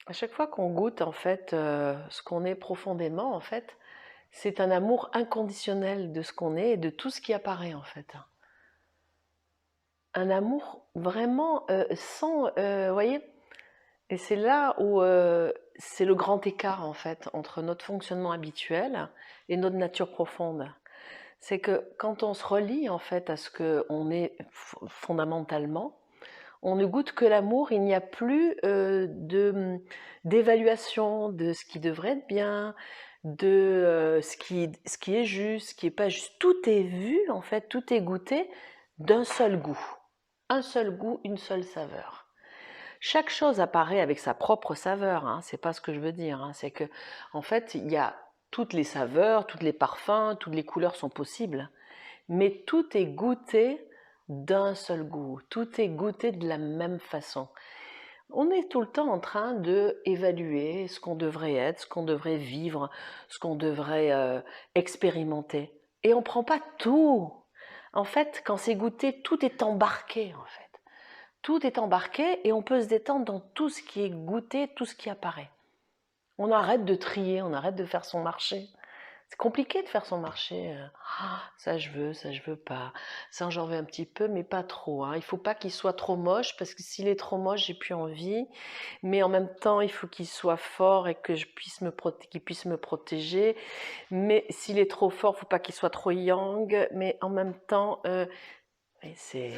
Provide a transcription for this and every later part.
À chaque fois qu'on goûte en fait ce qu'on est profondément en fait, c'est un amour inconditionnel de ce qu'on est et de tout ce qui apparaît en fait. Un amour vraiment sans, voyez? Et c'est là où c'est le grand écart en fait entre notre fonctionnement habituel et notre nature profonde. C'est que quand on se relie en fait à ce qu'on est fondamentalement, on ne goûte que l'amour, il n'y a plus d'évaluation de ce qui devrait être bien, de ce qui est juste, ce qui n'est pas juste. Tout est vu, en fait, tout est goûté d'un seul goût. Un seul goût, une seule saveur. Chaque chose apparaît avec sa propre saveur, hein, c'est pas ce que je veux dire, hein, c'est que, en fait, il y a toutes les saveurs, tous les parfums, toutes les couleurs sont possibles, mais tout est goûté d'un seul goût, tout est goûté de la même façon. On est tout le temps en train de évaluer ce qu'on devrait être, ce qu'on devrait vivre, ce qu'on devrait expérimenter. Et on ne prend pas tout. En fait, quand c'est goûté, tout est embarqué en fait. Tout est embarqué et on peut se détendre dans tout ce qui est goûté, tout ce qui apparaît. On arrête de trier, on arrête de faire son marché. C'est compliqué de faire son marché. Ah, ça je veux pas. Ça j'en veux un petit peu, mais pas trop, hein. Il faut pas qu'il soit trop moche, parce que s'il est trop moche, j'ai plus envie. Mais en même temps, il faut qu'il soit fort et que je puisse qu'il puisse me protéger. Mais s'il est trop fort, il faut pas qu'il soit trop yang. Mais en même temps, c'est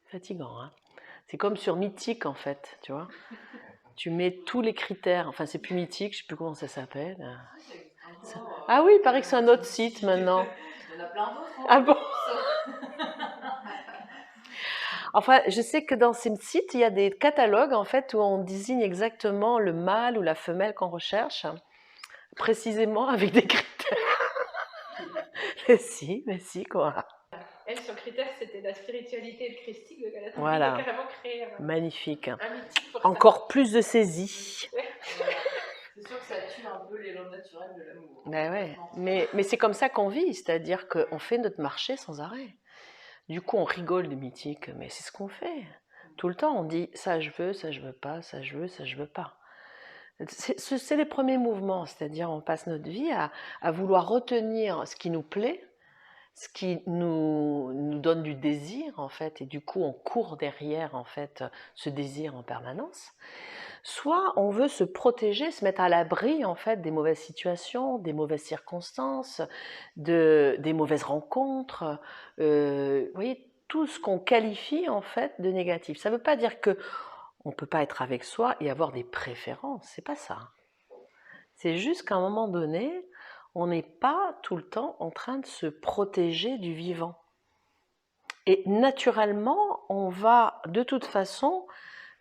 fatigant, hein. C'est comme sur Mythique en fait, tu vois. Tu mets tous les critères, enfin c'est plus Mythique, je sais plus comment ça s'appelle. Ah oui, il paraît que c'est un autre site maintenant. Il y en a plein d'autres Ah en bon? plus. Enfin, je sais que dans ces sites, il y a des catalogues en fait où on désigne exactement le mâle ou la femelle qu'on recherche, précisément avec des critères. Mais si, quoi. Elle, son critère, c'était la spiritualité et le christique, donc elle a envie de Voilà, carrément créer magnifique. un mythique pour ça. Encore plus de saisie. Ouais. Voilà. C'est sûr que ça tue un peu l'élan naturel de l'amour. Ben ouais. Mais c'est comme ça qu'on vit, c'est-à-dire qu'on fait notre marché sans arrêt. Du coup, on rigole du mythique, mais c'est ce qu'on fait. Tout le temps, on dit ça je veux pas, ça je veux, ça je veux pas. C'est les premiers mouvements, c'est-à-dire on passe notre vie à vouloir retenir ce qui nous plaît, ce qui nous donne du désir en fait, et du coup on court derrière en fait ce désir en permanence. Soit on veut se protéger, se mettre à l'abri en fait des mauvaises situations, des mauvaises circonstances, des mauvaises rencontres. Vous voyez, tout ce qu'on qualifie en fait de négatif. Ça ne veut pas dire que on ne peut pas être avec soi et avoir des préférences. C'est pas ça. C'est juste qu'à un moment donné, on n'est pas tout le temps en train de se protéger du vivant. Et naturellement, on va de toute façon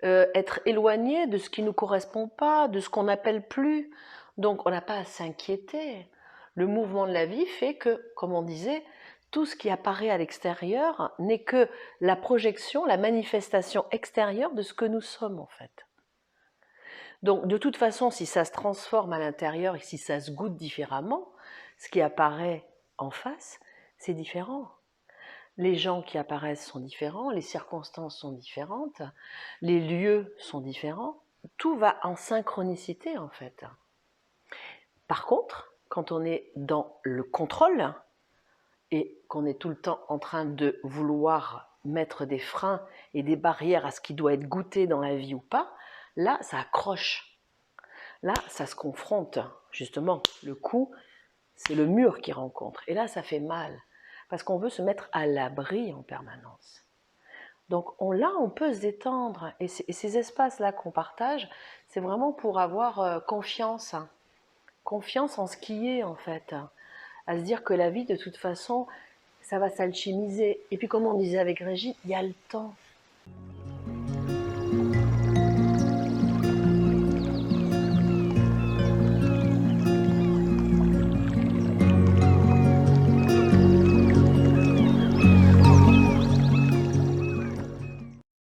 être éloigné de ce qui ne nous correspond pas, de ce qu'on n'appelle plus. Donc on n'a pas à s'inquiéter. Le mouvement de la vie fait que, comme on disait, tout ce qui apparaît à l'extérieur n'est que la projection, la manifestation extérieure de ce que nous sommes en fait. Donc de toute façon, si ça se transforme à l'intérieur et si ça se goûte différemment, ce qui apparaît en face, c'est différent. Les gens qui apparaissent sont différents, les circonstances sont différentes, les lieux sont différents, tout va en synchronicité en fait. Par contre, quand on est dans le contrôle et qu'on est tout le temps en train de vouloir mettre des freins et des barrières à ce qui doit être goûté dans la vie ou pas, là, ça accroche. Là, ça se confronte. Justement, le coup, c'est le mur qui rencontre. Et là, ça fait mal. Parce qu'on veut se mettre à l'abri en permanence. Donc là, on peut se détendre. Et ces espaces-là qu'on partage, c'est vraiment pour avoir confiance. Confiance en ce qui est, en fait. À se dire que la vie, de toute façon, ça va s'alchimiser. Et puis, comme on disait avec Régine, il y a le temps.